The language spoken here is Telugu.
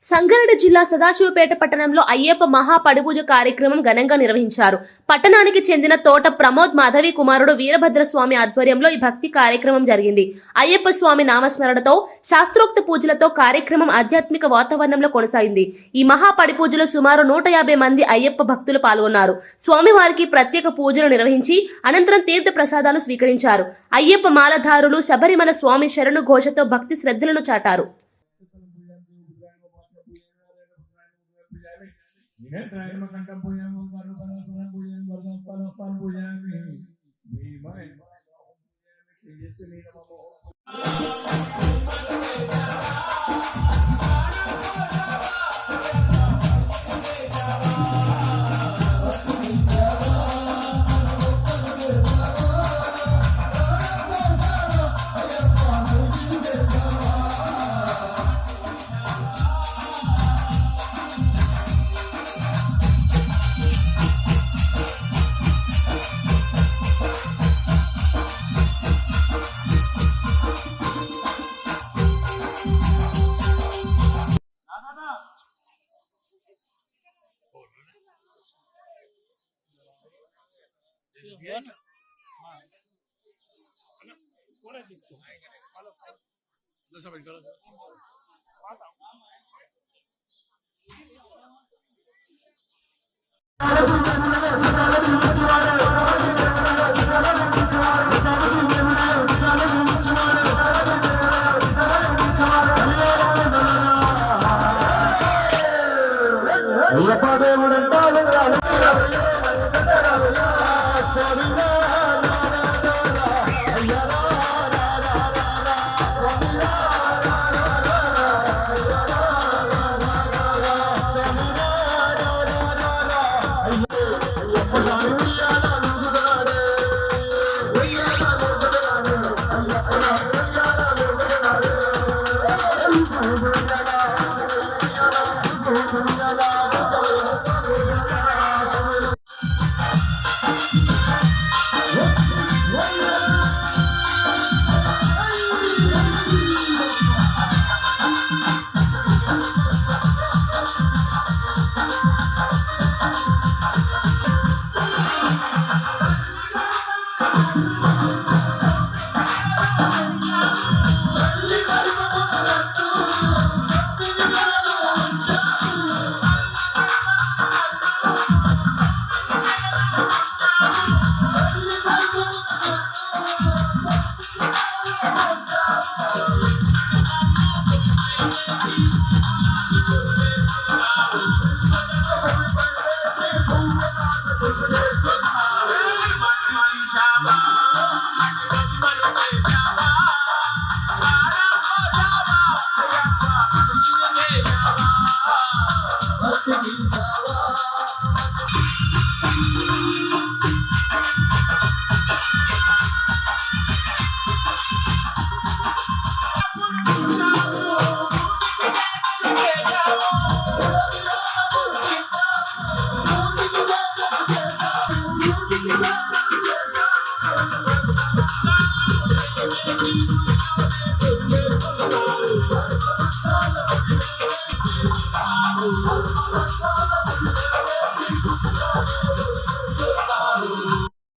సంగారెడ్డి జిల్లా సదాశివపేట పట్టణంలో అయ్యప్ప మహా పడిపూజ కార్యక్రమం ఘనంగా నిర్వహించారు. పట్టణానికి చెందిన తోట ప్రమోద్ మాధవి కుమారుడు వీరభద్రస్వామి ఆధ్వర్యంలో ఈ భక్తి కార్యక్రమం జరిగింది. అయ్యప్ప స్వామి నామస్మరణతో శాస్త్రోక్త పూజలతో కార్యక్రమం ఆధ్యాత్మిక వాతావరణంలో కొనసాగింది. ఈ మహా పడిపూజలో సుమారు 150 మంది అయ్యప్ప భక్తులు పాల్గొన్నారు. స్వామివారికి ప్రత్యేక పూజలు నిర్వహించి అనంతరం తీర్థ ప్రసాదాలు స్వీకరించారు. అయ్యప్ప మాలధారులు శబరిమల స్వామి శరణు ఘోషతో భక్తి శ్రద్ధలను చాటారు.